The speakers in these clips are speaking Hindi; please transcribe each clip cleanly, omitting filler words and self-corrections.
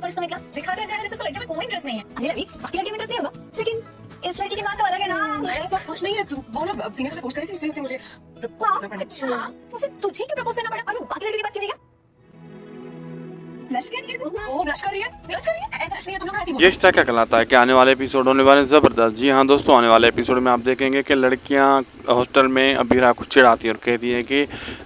और इस समय क्या दिखा तो ऐसा है जैसे उस लड़के में कोई इंटरेस्ट नहीं है। अरे रवि, बाकी लड़के में इंटरेस्ट नहीं होगा, लेकिन इस लड़की की बात तो अलग है ना। ऐसा कुछ नहीं है, तू वो ना सीनियर से फोर्स करी थी, इसलिए उसे मुझे प्रपोज करना पड़ा। अच्छा, तो उसे तुझे क्यों प्रपोज करना पड़ा और वो बाकी लड़के के पास क्यों नहीं गया? लश्कर ये वो ब्लश कर रही है, ऐसा नहीं है, तुम लोग ऐसे ही ये रिश्ता क्या कहलाता है कि आने वाले एपिसोड होने वाले हैं ज़बरदस्त। जी हाँ दोस्तों, आने वाले एपिसोड में आप देखेंगे कि लड़कियां हॉस्टल में अबीरा को चिढ़ाती हैं और कहती हैं कि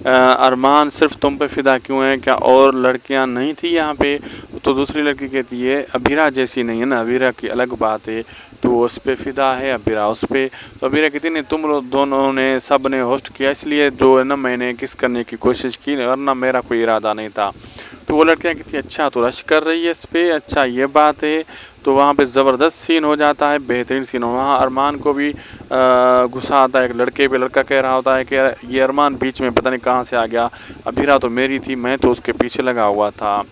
अरमान सिर्फ तुम पे फ़िदा क्यों है, क्या और लड़कियां नहीं थी यहाँ पे? तो दूसरी लड़की कहती है अबीरा जैसी नहीं है ना, अबीरा की अलग बात है, तो वो उस पर फ़िदा है, अबीरा उस पर। तो अबीरा कहती नहीं, तुम लोग दोनों ने सब ने होस्ट किया इसलिए जो है ना मैंने किस करने की कोशिश की, वरना मेरा कोई इरादा नहीं था। तो वो लड़कियाँ कहती अच्छा तो रश कर रही है इस पर, अच्छा ये बात है। तो वहाँ पे ज़बरदस्त सीन हो जाता है, बेहतरीन सीन हो। वहाँ अरमान को भी गुस्सा आता है, एक लड़के पे लड़का कह रहा होता है कि ये अरमान बीच में पता नहीं कहाँ से आ गया, अबीरा तो मेरी थी, मैं तो उसके पीछे लगा हुआ था।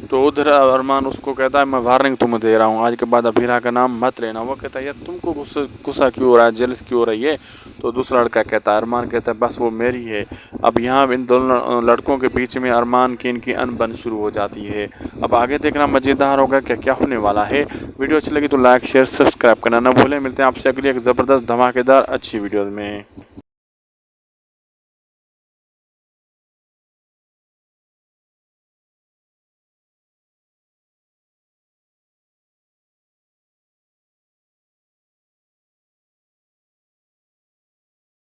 तो उधर अरमान उसको कहता है मैं वार्निंग तुम्हें दे रहा हूँ, आज के बाद अबीरा का नाम मत लेना। वो कहता है यार तुमको गुस्सा क्यों हो रहा है, जेलस क्यों हो रही है? तो दूसरा लड़का कहता है, अरमान कहता है बस वो मेरी है। अब यहाँ इन दोनों लड़कों के बीच में अरमान की इनकी अनबन शुरू हो जाती है। अब आगे देखना मज़ेदार होगा क्या क्या होने वाला है। वीडियो अच्छी लगी तो लाइक शेयर सब्सक्राइब करना ना भूलें। मिलते हैं आपसे अगली एक ज़बरदस्त धमाकेदार अच्छी वीडियो में।